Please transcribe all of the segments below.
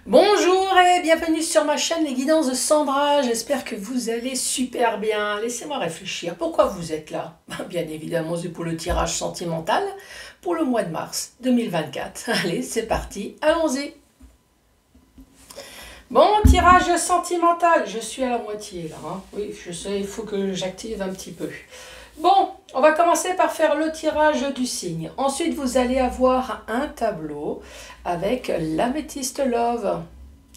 Bonjour et bienvenue sur ma chaîne Les Guidances de Sandra, j'espère que vous allez super bien. Laissez-moi réfléchir, pourquoi vous êtes là? Bien évidemment c'est pour le tirage sentimental pour le mois de mars 2024. Allez, c'est parti, allons-y. Bon, tirage sentimental, je suis à la moitié là, hein. Oui, je sais, il faut que j'active un petit peu. Bon, on va commencer par faire le tirage du signe. Ensuite, vous allez avoir un tableau avec l'améthyste Love,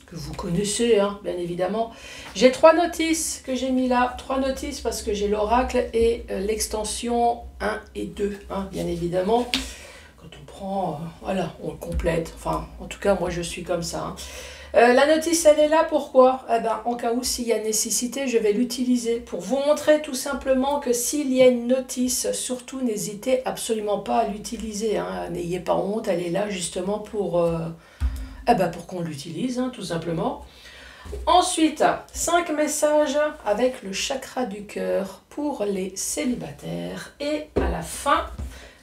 que vous connaissez, hein, bien évidemment. J'ai 3 notices que j'ai mis là. 3 notices parce que j'ai l'oracle et l'extension 1 et 2, hein, bien évidemment. Quand on prend, voilà, on le complète. Enfin, en tout cas, moi, je suis comme ça, hein. La notice, elle est là, pourquoi? Eh ben, en cas où s'il y a nécessité, je vais l'utiliser pour vous montrer tout simplement que s'il y a une notice, surtout n'hésitez absolument pas à l'utiliser, hein. N'ayez pas honte, elle est là justement pour qu'on l'utilise, hein, tout simplement. Ensuite, 5 messages avec le chakra du cœur pour les célibataires. Et à la fin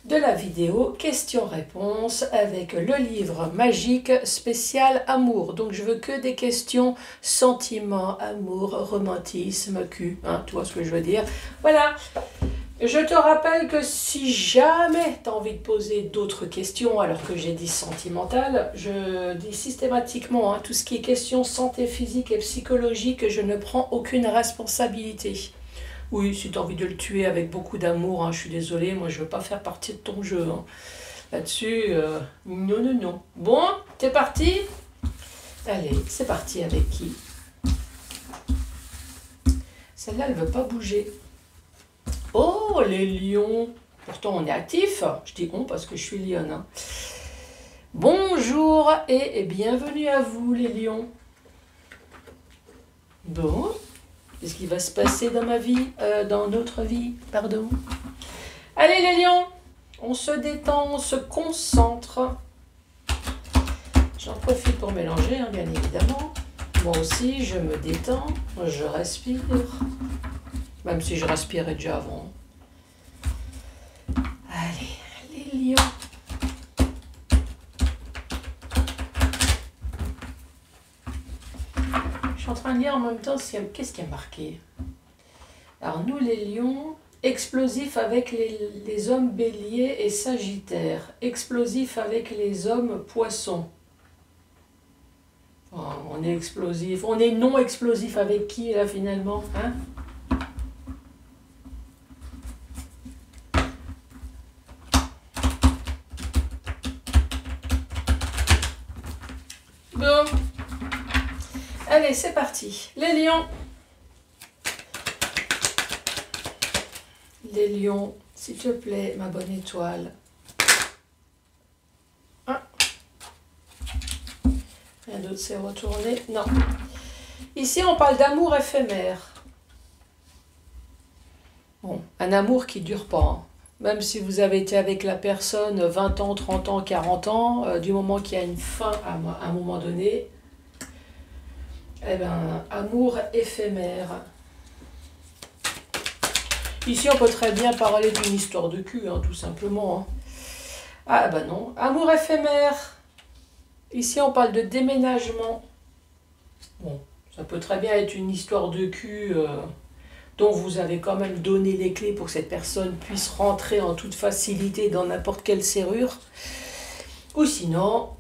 de la vidéo, questions-réponses avec le livre magique spécial amour. Donc je veux que des questions sentiment, amour, romantisme, cul, hein, tu vois ce que je veux dire. Voilà. Je te rappelle que si jamais tu as envie de poser d'autres questions alors que j'ai dit sentimentales, je dis systématiquement, hein, tout ce qui est question santé physique et psychologique, je ne prends aucune responsabilité. Oui, si tu as envie de le tuer avec beaucoup d'amour, hein, je suis désolée, moi je ne veux pas faire partie de ton jeu, hein. Là-dessus, non, non, non. Bon, t'es parti? Allez, c'est parti avec qui? Celle-là, elle ne veut pas bouger. Oh, les lions! Pourtant, on est actif. Je dis on parce que je suis lionne, hein. Bonjour et bienvenue à vous, les lions. Bon. Qu'est-ce qui va se passer dans ma vie, dans notre vie, pardon. Allez les lions, on se détend, on se concentre. J'en profite pour mélanger, hein, bien évidemment. Moi aussi, je me détends, je respire. Même si je respirais déjà avant. Allez, les lions. Je suis en train de lire en même temps, qu'est-ce qui a marqué? Alors nous les lions, explosifs avec les hommes béliers et sagittaires, explosifs avec les hommes poissons. Oh, on est explosif, on est non explosif avec qui là finalement, hein? Bon. Allez, c'est parti. Les lions. Les lions, s'il te plaît, ma bonne étoile. Ah. Rien d'autre s'est retourné. Non. Ici, on parle d'amour éphémère. Bon, un amour qui ne dure pas, hein. Même si vous avez été avec la personne 20 ans, 30 ans, 40 ans, du moment qu'il y a une fin à un moment donné, eh bien, amour éphémère. Ici, on peut très bien parler d'une histoire de cul, hein, tout simplement, hein. Ah ben non, amour éphémère. Ici, on parle de déménagement. Bon, ça peut très bien être une histoire de cul dont vous avez quand même donné les clés pour que cette personne puisse rentrer en toute facilité dans n'importe quelle serrure. Ou sinon,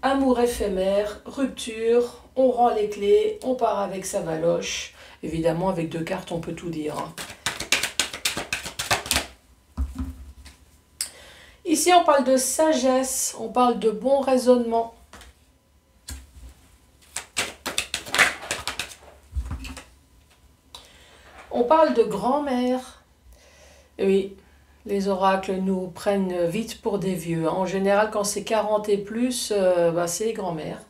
amour éphémère, rupture, on rend les clés, on part avec sa valoche. Évidemment, avec 2 cartes, on peut tout dire, hein. Ici, on parle de sagesse, on parle de bon raisonnement. On parle de grand-mère. Oui, les oracles nous prennent vite pour des vieux, hein. En général, quand c'est 40 et plus, c'est grand-mère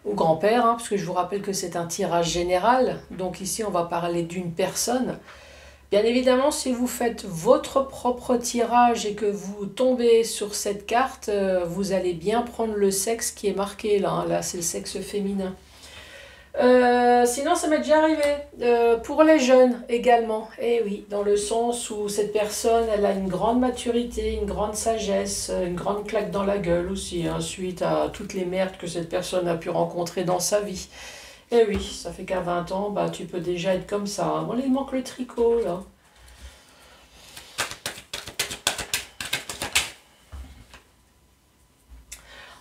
ou grand-père, hein, parce que je vous rappelle que c'est un tirage général. Donc ici, on va parler d'une personne. Bien évidemment, si vous faites votre propre tirage et que vous tombez sur cette carte, vous allez bien prendre le sexe qui est marqué là, hein. Là, c'est le sexe féminin. Sinon, ça m'est déjà arrivé. Pour les jeunes également. Et oui, dans le sens où cette personne, elle a une grande maturité, une grande sagesse, une grande claque dans la gueule aussi, hein, suite à toutes les merdes que cette personne a pu rencontrer dans sa vie. Et oui, ça fait qu'à 20 ans, bah, tu peux déjà être comme ça. Bon, là, il manque le tricot, là.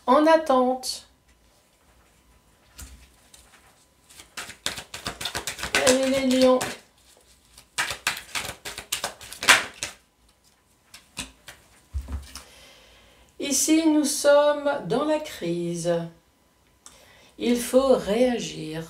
En attente. Allez, les lions. Ici, nous sommes dans la crise. Il faut réagir.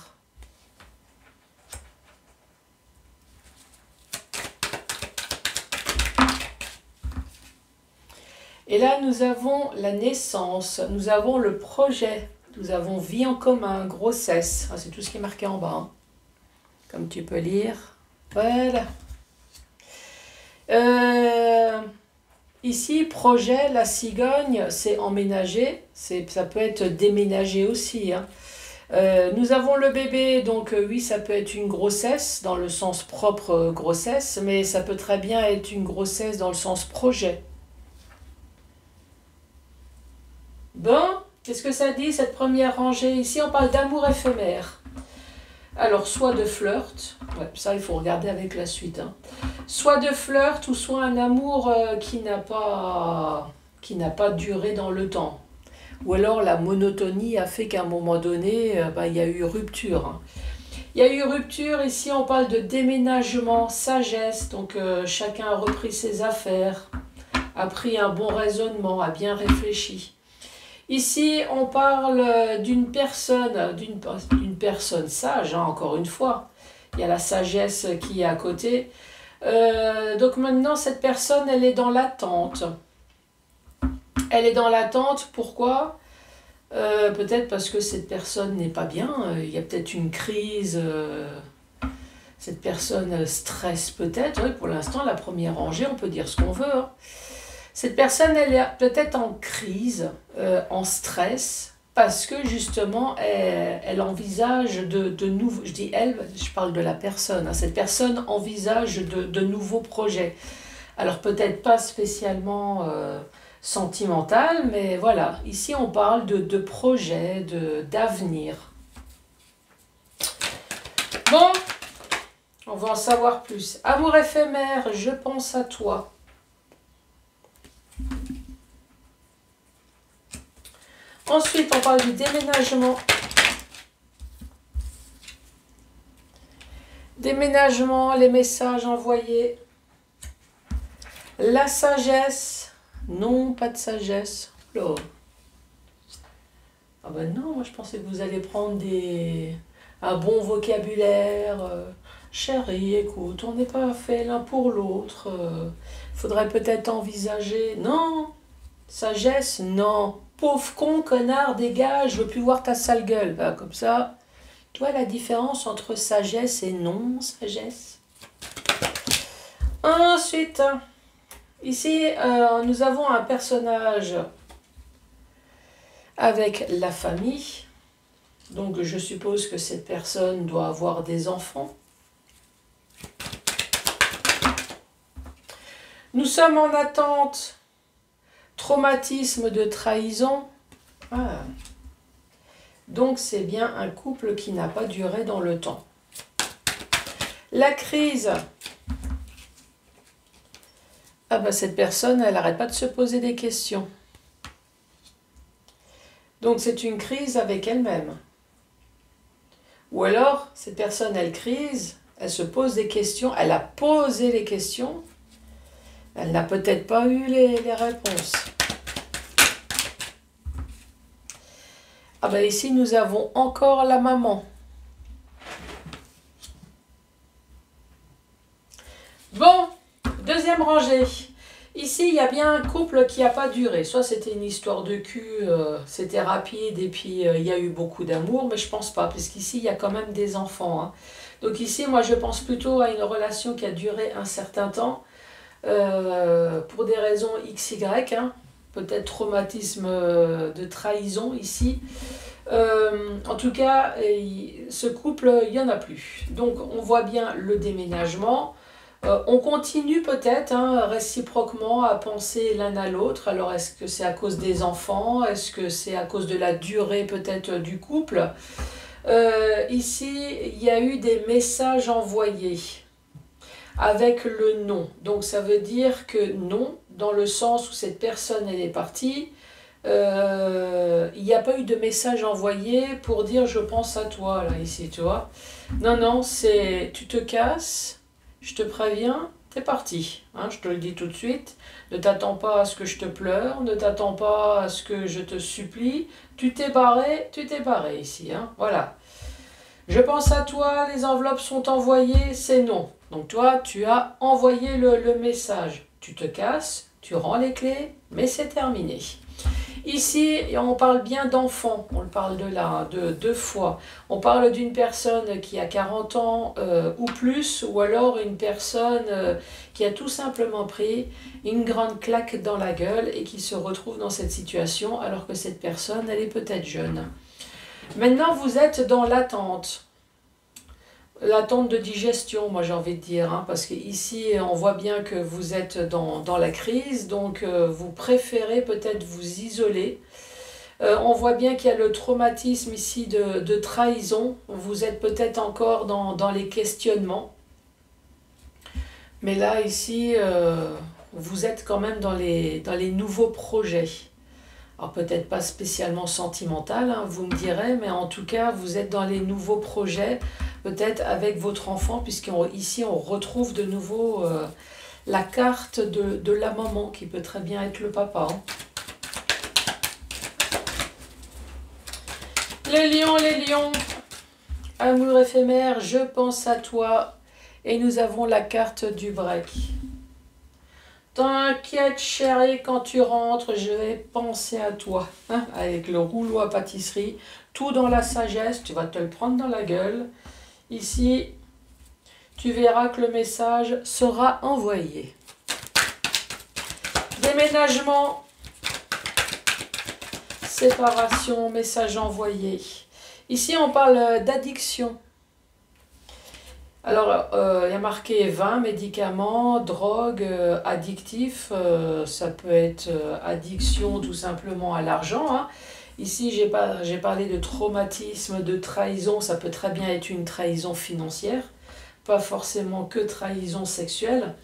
Et là, nous avons la naissance, nous avons le projet, nous avons vie en commun, grossesse. Ah, c'est tout ce qui est marqué en bas, hein, comme tu peux lire. Voilà. Ici, projet, la cigogne, c'est emménager, ça peut être déménager aussi, hein. Nous avons le bébé, donc oui, ça peut être une grossesse, dans le sens propre grossesse, mais ça peut très bien être une grossesse dans le sens projet. Bon, qu'est-ce que ça dit, cette première rangée? Ici, on parle d'amour éphémère. Alors, soit de flirt, ouais, ça, il faut regarder avec la suite, hein. Soit de flirt, ou soit un amour qui n'a pas duré dans le temps. Ou alors, la monotonie a fait qu'à un moment donné, il y a eu rupture, hein. Il y a eu rupture, ici, on parle de déménagement, sagesse, donc chacun a repris ses affaires, a pris un bon raisonnement, a bien réfléchi. Ici, on parle d'une personne sage, hein, encore une fois. Il y a la sagesse qui est à côté. Donc maintenant, cette personne, elle est dans l'attente. Elle est dans l'attente, pourquoi? Peut-être parce que cette personne n'est pas bien. Il y a peut-être une crise. Cette personne stresse peut-être. Oui, pour l'instant, la première rangée, on peut dire ce qu'on veut, hein. Cette personne, elle est peut-être en crise, en stress, parce que justement, elle envisage de nouveaux... Je dis elle, je parle de la personne, hein. Cette personne envisage de nouveaux projets. Alors peut-être pas spécialement sentimental, mais voilà. Ici, on parle de projets, d'avenir. Bon, on va en savoir plus. Amour éphémère, je pense à toi. Ensuite, on parle du déménagement. Déménagement, les messages envoyés. La sagesse. Non, pas de sagesse. Oh. Ah ben non, moi je pensais que vous allez prendre un bon vocabulaire. Chérie, écoute, on n'est pas fait l'un pour l'autre. Faudrait peut-être envisager. Non, sagesse, non. Pauvre con, connard, dégage, je veux plus voir ta sale gueule. Ben, comme ça, tu vois la différence entre sagesse et non-sagesse. Ensuite, ici, nous avons un personnage avec la famille. Donc, je suppose que cette personne doit avoir des enfants. Nous sommes en attente. Traumatisme de trahison. Ah. Donc c'est bien un couple qui n'a pas duré dans le temps. La crise. Ah ben cette personne, elle n'arrête pas de se poser des questions. Donc c'est une crise avec elle-même. Ou alors, cette personne, elle crise, elle se pose des questions, elle a posé les questions. Elle n'a peut-être pas eu les réponses. Ah ben ici, nous avons encore la maman. Bon, deuxième rangée. Ici, il y a bien un couple qui n'a pas duré. Soit c'était une histoire de cul, c'était rapide et puis il y a eu beaucoup d'amour, mais je pense pas, parce qu'ici, il y a quand même des enfants, hein. Donc ici, moi, je pense plutôt à une relation qui a duré un certain temps. Pour des raisons XY, hein, peut-être traumatisme de trahison ici. En tout cas, ce couple, il n'y en a plus. Donc on voit bien le déménagement. On continue peut-être hein, réciproquement à penser l'un à l'autre. Alors est-ce que c'est à cause des enfants? Est-ce que c'est à cause de la durée peut-être du couple? Ici, il y a eu des messages envoyés avec le non. Donc ça veut dire que non, dans le sens où cette personne elle est partie, il n'y a pas eu de message envoyé pour dire je pense à toi là ici, tu vois. Non, non, c'est tu te casses, je te préviens, t'es parti. Hein, je te le dis tout de suite. Ne t'attends pas à ce que je te pleure, ne t'attends pas à ce que je te supplie. Tu t'es barré ici. Hein, voilà. Je pense à toi, les enveloppes sont envoyées, c'est non. Donc toi, tu as envoyé le message. Tu te casses, tu rends les clés, mais c'est terminé. Ici, on parle bien d'enfant, on le parle de là, hein, de deux fois. On parle d'une personne qui a 40 ans ou plus, ou alors une personne qui a tout simplement pris une grande claque dans la gueule et qui se retrouve dans cette situation alors que cette personne, elle est peut-être jeune. Maintenant, vous êtes dans l'attente. L'attente de digestion, moi j'ai envie de dire, hein, parce qu'ici on voit bien que vous êtes dans la crise, donc vous préférez peut-être vous isoler. On voit bien qu'il y a le traumatisme ici de trahison, vous êtes peut-être encore dans les questionnements. Mais là ici, vous êtes quand même dans les nouveaux projets. Alors peut-être pas spécialement sentimental, hein, vous me direz, mais en tout cas, vous êtes dans les nouveaux projets, peut-être avec votre enfant, puisqu'ici on retrouve de nouveau la carte de la maman, qui peut très bien être le papa. Hein. Les lions, amour éphémère, je pense à toi, et nous avons la carte du break. T'inquiète chérie, quand tu rentres, je vais penser à toi. Hein, avec le rouleau à pâtisserie, tout dans la sagesse, tu vas te le prendre dans la gueule. Ici, tu verras que le message sera envoyé. Déménagement, séparation, message envoyé. Ici, on parle d'addiction. Alors, il y a marqué 20 médicaments, drogue, addictifs. Ça peut être addiction tout simplement à l'argent. Hein. Ici, j'ai parlé de traumatisme, de trahison. Ça peut très bien être une trahison financière, pas forcément que trahison sexuelle.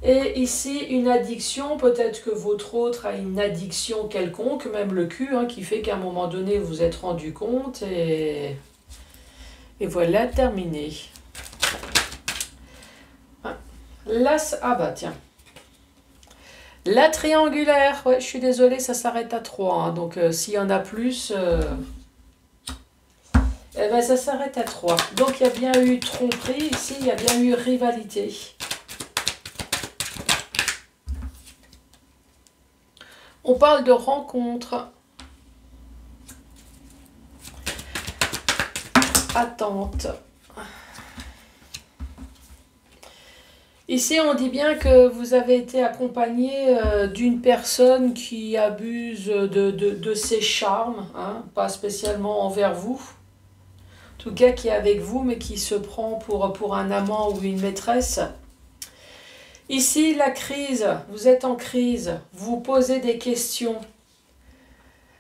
Et ici, une addiction, peut-être que votre autre a une addiction quelconque, même le cul, hein, qui fait qu'à un moment donné, vous vous êtes rendu compte et voilà, terminé. Là, ah bah tiens. La triangulaire, ouais, je suis désolée, ça s'arrête à 3. Hein, donc s'il y en a plus, eh ben, ça s'arrête à 3. Donc il y a bien eu tromperie, ici il y a bien eu rivalité. On parle de rencontre. Attente. Ici, on dit bien que vous avez été accompagné d'une personne qui abuse de ses charmes, hein, pas spécialement envers vous, en tout cas qui est avec vous, mais qui se prend pour un amant ou une maîtresse. Ici, la crise, vous êtes en crise, vous posez des questions,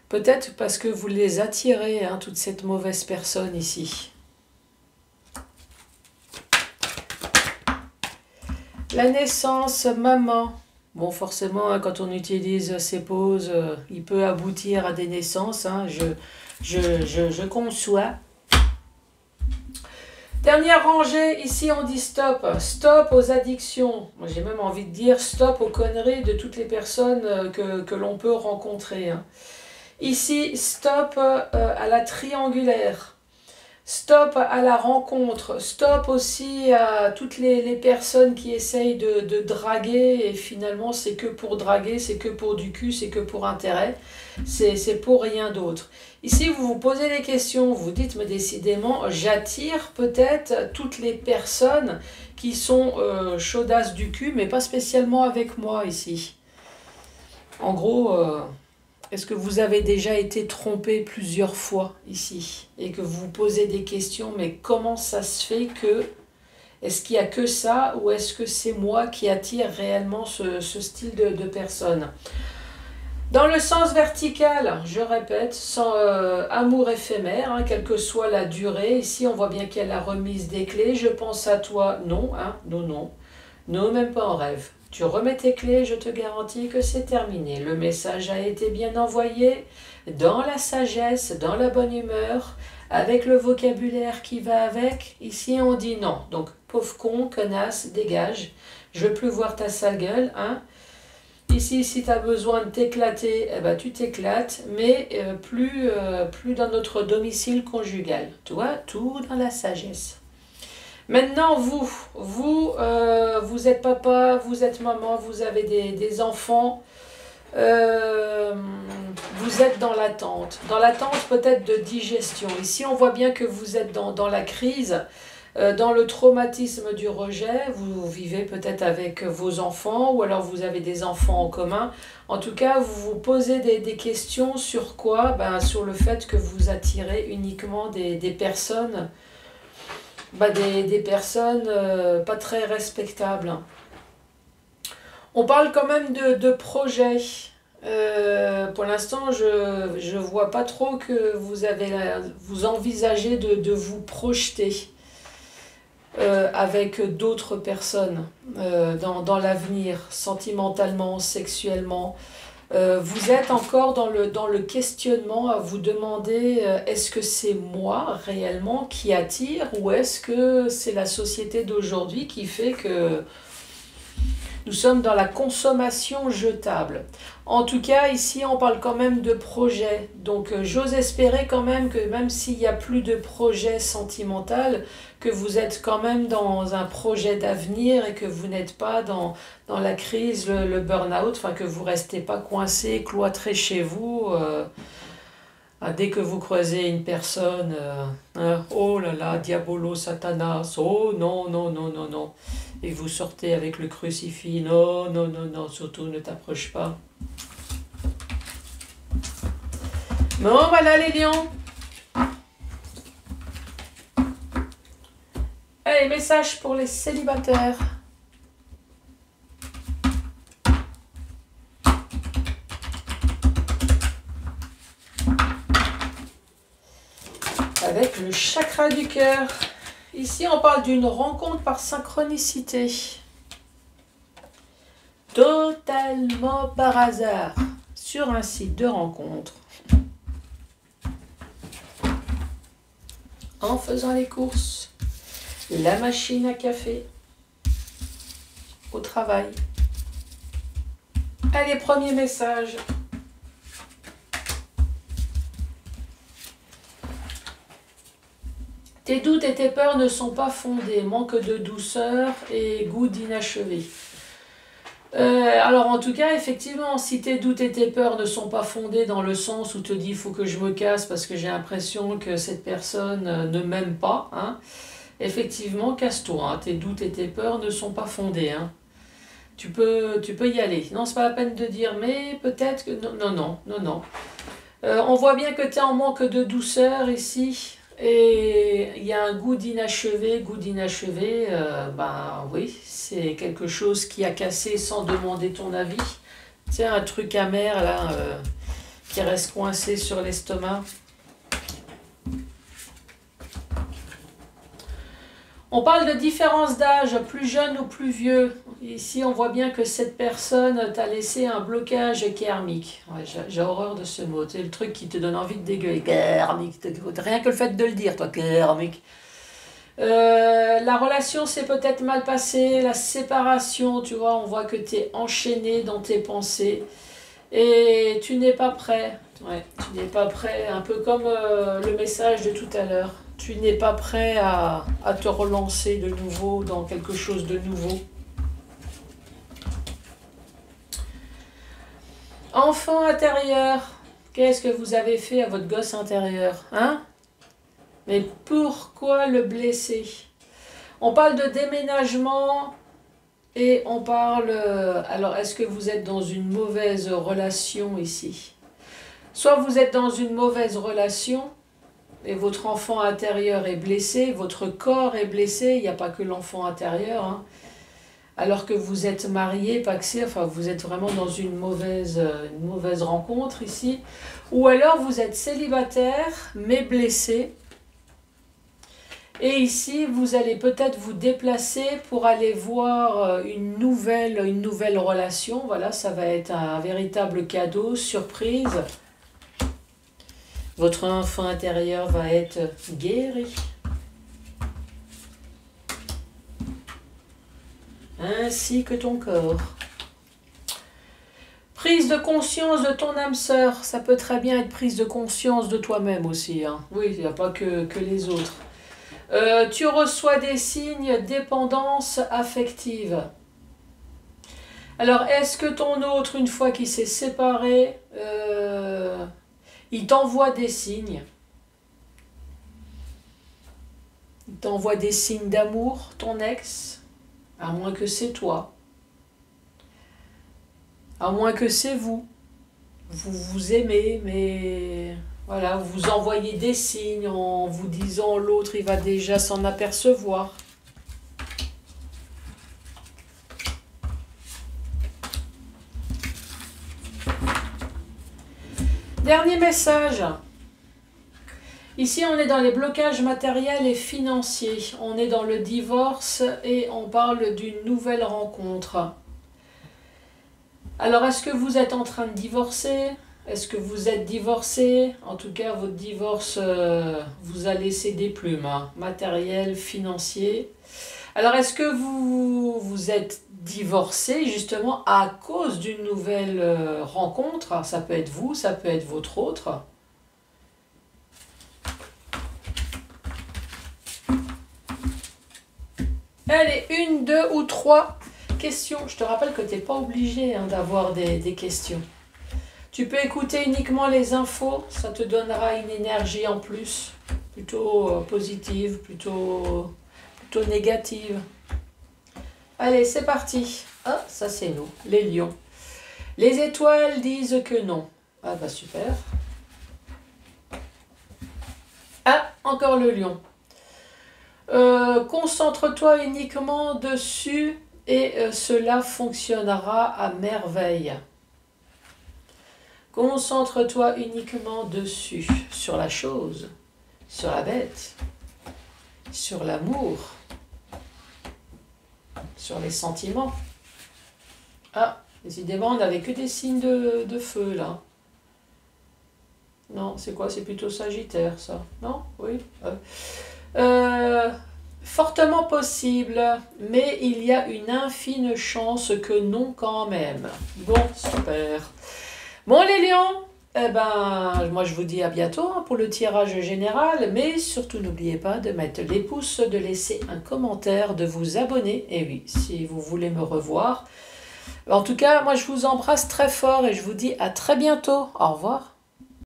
peut-être parce que vous les attirez, hein, toute cette mauvaise personne ici. La naissance, maman. Bon, forcément, hein, quand on utilise ces pauses, il peut aboutir à des naissances. Hein, je conçois. Dernière rangée, ici on dit stop. Stop aux addictions. Moi, j'ai même envie de dire stop aux conneries de toutes les personnes que l'on peut rencontrer. Hein. Ici, stop à la triangulaire. Stop à la rencontre, stop aussi à toutes les personnes qui essayent de draguer et finalement c'est que pour draguer, c'est que pour du cul, c'est que pour intérêt, c'est pour rien d'autre. Ici vous vous posez des questions, vous dites mais décidément j'attire peut-être toutes les personnes qui sont chaudasses du cul mais pas spécialement avec moi ici. En gros, Est-ce que vous avez déjà été trompé plusieurs fois ici et que vous vous posez des questions, mais comment ça se fait que... Est-ce qu'il n'y a que ça ou est-ce que c'est moi qui attire réellement ce style de personne? Dans le sens vertical, je répète, sans amour éphémère, hein, quelle que soit la durée. Ici, on voit bien qu'il y a la remise des clés. Je pense à toi. Non, hein, non, non. Non, même pas en rêve. Tu remets tes clés, je te garantis que c'est terminé. Le message a été bien envoyé, dans la sagesse, dans la bonne humeur, avec le vocabulaire qui va avec. Ici, on dit non. Donc, pauvre con, connasse, dégage. Je veux plus voir ta sale gueule, hein. Ici, si tu as besoin de t'éclater, eh ben, tu t'éclates, mais plus dans notre domicile conjugal. Tu vois, tout dans la sagesse. Maintenant, vous êtes papa, vous êtes maman, vous avez des enfants, vous êtes dans l'attente peut-être de digestion. Ici, on voit bien que vous êtes dans la crise, dans le traumatisme du rejet. Vous vivez peut-être avec vos enfants ou alors vous avez des enfants en commun. En tout cas, vous vous posez des questions sur quoi? Ben, sur le fait que vous attirez uniquement des personnes... des personnes pas très respectables. On parle quand même de projets. Pour l'instant, je vois pas trop que vous envisagez de vous projeter avec d'autres personnes dans l'avenir, sentimentalement, sexuellement. Vous êtes encore dans le questionnement à vous demander est-ce que c'est moi réellement qui attire ou est-ce que c'est la société d'aujourd'hui qui fait que nous sommes dans la consommation jetable. En tout cas, ici, on parle quand même de projet. Donc, j'ose espérer quand même que même s'il n'y a plus de projet sentimental, que vous êtes quand même dans un projet d'avenir et que vous n'êtes pas dans la crise, le burn-out, enfin que vous ne restez pas coincé, cloîtré chez vous. Dès que vous croisez une personne, oh là là, diabolo, satanas, oh non, non, non, non, non. Et vous sortez avec le crucifix, non, non, non, non, surtout ne t'approche pas. Bon, voilà les lions. Allez, message pour les célibataires. Avec le chakra du cœur. Ici, on parle d'une rencontre par synchronicité. Totalement par hasard. Sur un site de rencontre. En faisant les courses. La machine à café. Au travail. Allez, premier message. Tes doutes et tes peurs ne sont pas fondés, manque de douceur et goût d'inachevé. Alors en tout cas, effectivement, si tes doutes et tes peurs ne sont pas fondés dans le sens où tu te dis il faut que je me casse parce que j'ai l'impression que cette personne ne m'aime pas, hein, effectivement, casse-toi, hein, tes doutes et tes peurs ne sont pas fondés. Hein. Tu peux y aller. Non, c'est pas la peine de dire mais peut-être que... Non, non, non, non, non. On voit bien que tu es en manque de douceur ici. Et il y a un goût d'inachevé, ben oui, c'est quelque chose qui a cassé sans demander ton avis. Tu sais, un truc amer là, qui reste coincé sur l'estomac. On parle de différence d'âge, plus jeune ou plus vieux. Ici, on voit bien que cette personne t'a laissé un blocage karmique. Ouais, j'ai horreur de ce mot. C'est le truc qui te donne envie de dégueuler. Karmique. Rien que le fait de le dire, toi, karmique. La relation s'est peut-être mal passée. La séparation, tu vois, on voit que tu es enchaîné dans tes pensées. Et tu n'es pas prêt. Ouais, tu n'es pas prêt. Un peu comme le message de tout à l'heure. Tu n'es pas prêt à te relancer de nouveau dans quelque chose de nouveau. Enfant intérieur, qu'est-ce que vous avez fait à votre gosse intérieur, hein? Mais pourquoi le blesser? On parle de déménagement et on parle... alors, est-ce que vous êtes dans une mauvaise relation ici? Soit vous êtes dans une mauvaise relation et votre enfant intérieur est blessé, votre corps est blessé, il n'y a pas que l'enfant intérieur, hein. Alors que vous êtes marié, paxé, enfin vous êtes vraiment dans une mauvaise rencontre ici. Ou alors vous êtes célibataire mais blessé. Et ici, vous allez peut-être vous déplacer pour aller voir une nouvelle relation. Voilà, ça va être un véritable cadeau, surprise. Votre enfant intérieur va être guéri. Ainsi que ton corps. Prise de conscience de ton âme sœur. Ça peut très bien être prise de conscience de toi-même aussi, hein. Oui, il n'y a pas que les autres. Tu reçois des signes dépendance affective. Alors, est-ce que ton autre, une fois qu'il s'est séparé, il t'envoie des signes? Il t'envoie des signes d'amour, ton ex? À moins que c'est toi. À moins que c'est vous. Vous vous aimez, mais... Voilà, vous envoyez des signes en vous disant l'autre, il va déjà s'en apercevoir. Dernier message. Ici, on est dans les blocages matériels et financiers. On est dans le divorce et on parle d'une nouvelle rencontre. Alors, est-ce que vous êtes en train de divorcer ? Est-ce que vous êtes divorcé? En tout cas, votre divorce vous a laissé des plumes, hein, matériel, financier. Alors, est-ce que vous êtes divorcé justement à cause d'une nouvelle rencontre? Alors, ça peut être vous, ça peut être votre autre. Allez, 1, 2 ou 3 questions. Je te rappelle que tu n'es pas obligé d'avoir des questions. Tu peux écouter uniquement les infos, ça te donnera une énergie en plus, plutôt positive, plutôt négative. Allez, c'est parti. Ah, ça c'est nous, les lions. Les étoiles disent que non. Ah bah super. Ah, encore le lion. Concentre-toi uniquement dessus et cela fonctionnera à merveille. Concentre-toi uniquement dessus, sur la chose, sur la bête, sur l'amour, sur les sentiments. Ah, décidément, on n'avait que des signes de feu, là. Non, c'est quoi? C'est plutôt Sagittaire, ça. Non? Oui. Fortement possible, mais il y a une infime chance que non quand même. Bon, super. Bon les lions, eh ben, moi je vous dis à bientôt pour le tirage général, mais surtout n'oubliez pas de mettre les pouces, de laisser un commentaire, de vous abonner, et oui, si vous voulez me revoir. En tout cas, moi je vous embrasse très fort et je vous dis à très bientôt. Au revoir.